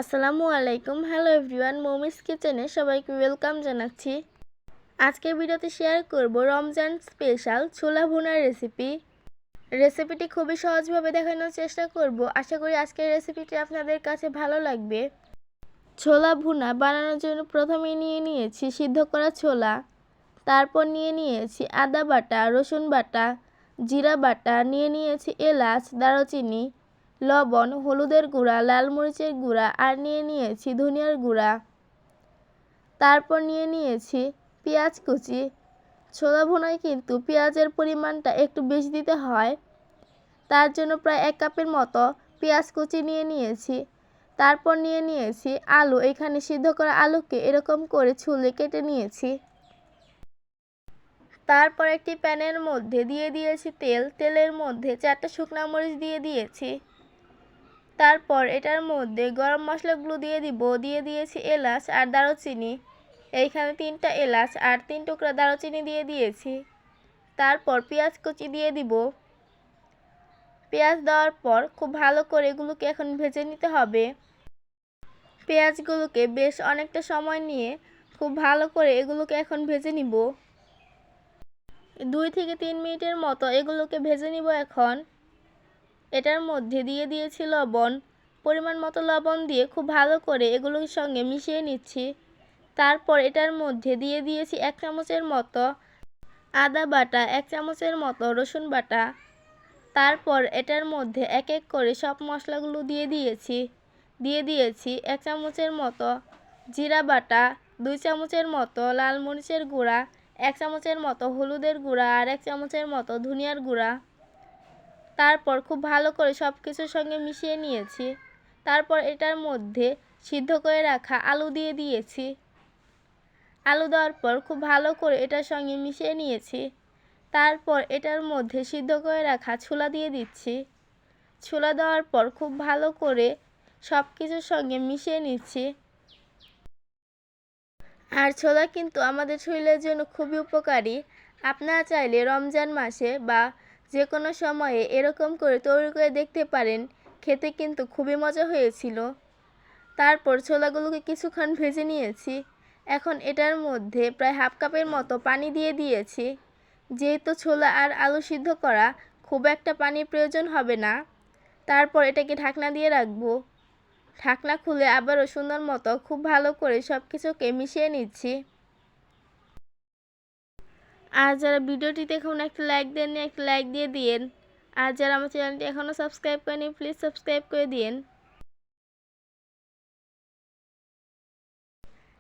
আসসালামু আলাইকুম। Hello everyone, মমিস কিচেনে সবাইকে ওয়েলকাম জানাচ্ছি। আজকের ভিডিওতে শেয়ার করব রমজান স্পেশাল ছোলা ভুনার রেসিপিটি খুবই সহজভাবে দেখানোর চেষ্টা করব। আশা করি আজকের রেসিপিটি আপনাদের কাছে ভালো লাগবে। ছোলা ভুনা বানানোর জন্য প্রথমে নিয়ে নিয়েছি সিদ্ধ করা ছোলা, তারপর নিয়ে নিয়েছি আদা বাটা, রসুন বাটা, জিরা বাটা, নিয়ে নিয়েছি এলাচ, দারুচিনি, লবণ, হলুদের গুঁড়া, লাল মরিচের গুঁড়া আর নিয়ে নিয়েছি ধনিয়ার গুঁড়া। তারপর নিয়ে নিয়েছি পেঁয়াজ কুচি। ছোলা ভুনায় কিন্তু পেঁয়াজের পরিমাণটা একটু বেশি দিতে হয়, তার জন্য প্রায় 1 কাপের মতো পেঁয়াজ কুচি নিয়ে নিয়েছি। তারপর নিয়ে নিয়েছি আলু। এখানে সিদ্ধ করা আলুকে এরকম করে ছুলে কেটে নিয়েছি। তারপর একটি প্যানের মধ্যে দিয়ে দিয়েছি তেল। তেলের মধ্যে 4টা শুকনা মরিচ দিয়ে দিয়েছি। তারপর এটার মধ্যে গরম মশলাগুলো দিয়ে দিয়েছি এলাচ আর দারুচিনি। এইখানে 3টা এলাচ আর 3 টুকরা দারুচিনি দিয়ে দিয়েছি। তারপর পেঁয়াজ কুচি দিয়ে দিব। পেঁয়াজ দেওয়ার পর খুব ভালো করে এগুলোকে এখন ভেজে নিতে হবে। পেঁয়াজগুলোকে বেশ অনেকটা সময় নিয়ে খুব ভালো করে এগুলোকে এখন ভেজে নিব। 2 থেকে 3 মিনিটের মতো এগুলোকে ভেজে নিব। এখন এটার মধ্যে দিয়ে দিয়েছি লবণ। পরিমাণ মতো লবণ দিয়ে খুব ভালো করে এগুলোর সঙ্গে মিশিয়ে নিচ্ছি। তারপর এটার মধ্যে দিয়ে দিয়েছি 1 চামচের মতো আদা বাটা, 1 চামচের মতো রসুন বাটা। তারপর এটার মধ্যে এক এক করে সব মশলাগুলো দিয়ে দিয়েছি 1 চামচের মতো জিরা বাটা, 2 চামচের মতো লাল মরিচের গুঁড়া, 1 চামচের মতো হলুদের গুঁড়া আর 1 চামচের মতো ধনিয়ার গুঁড়া। তারপর খুব ভালো করে সব কিছুর সঙ্গে মিশিয়ে নিয়েছি। তারপর এটার মধ্যে সিদ্ধ করে রাখা আলু দিয়ে দিয়েছি। আলু দেওয়ার পর খুব ভালো করে এটার সঙ্গে মিশিয়ে নিয়েছি। তারপর এটার মধ্যে সিদ্ধ করে রাখা ছোলা দিয়ে দিচ্ছি। ছোলা দেওয়ার পর খুব ভালো করে সব কিছুর সঙ্গে মিশিয়ে নিচ্ছি। আর ছোলা কিন্তু আমাদের শরীরের জন্য খুবই উপকারী। আপনারা চাইলে রমজান মাসে বা যে কোনো সময়ে এরকম করে তৈরি করে দেখতে পারেন। খেতে কিন্তু খুবই মজা হয়েছিল। তারপর ছোলাগুলোকে কিছুক্ষণ ভেজে নিয়েছি। এখন এটার মধ্যে প্রায় 1/2 কাপের মতো পানি দিয়ে দিয়েছি। যেহেতু ছোলা আর আলু সিদ্ধ করা, খুব একটা পানির প্রয়োজন হবে না। তারপর এটাকে ঢাকনা দিয়ে রাখবো। ঢাকনা খুলে আবারও সুন্দর মতো খুব ভালো করে সব কিছুকে মিশিয়ে নিচ্ছি। আর যারা ভিডিওটিতে এখন একটা লাইক দেননি, একটা লাইক দিয়ে দিন। আর যারা আমার চ্যানেলটি এখনও সাবস্ক্রাইব করেনি, প্লিজ সাবস্ক্রাইব করে দিন।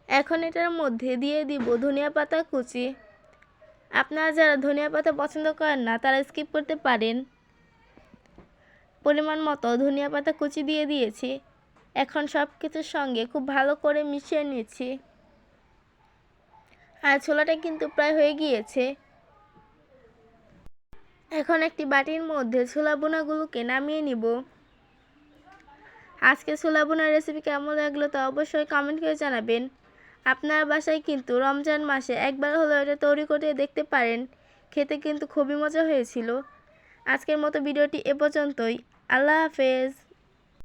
এখন এটার মধ্যে দিয়ে দিব ধনিয়া পাতা কুচি। আপনারা যারা ধনিয়া পাতা পছন্দ করেন না তারা স্কিপ করতে পারেন। পরিমাণ মতো ধনিয়া পাতা কুচি দিয়ে দিয়েছি। এখন সব কিছুর সঙ্গে খুব ভালো করে মিশিয়ে নিচ্ছি। আর ছোলাটা কিন্তু প্রায় হয়ে গিয়েছে। এখন একটি বাটির মধ্যে ছোলা বোনাগুলোকে নামিয়ে নিব। আজকে ছোলা বোনার রেসিপি কেমন লাগলো তা অবশ্যই কমেন্ট করে জানাবেন। আপনার বাসায় কিন্তু রমজান মাসে একবার হলেও এটা তৈরি করে দেখতে পারেন। খেতে কিন্তু খুবই মজা হয়েছিল। আজকের মতো ভিডিওটি এ পর্যন্তই। আল্লাহ হাফেজ।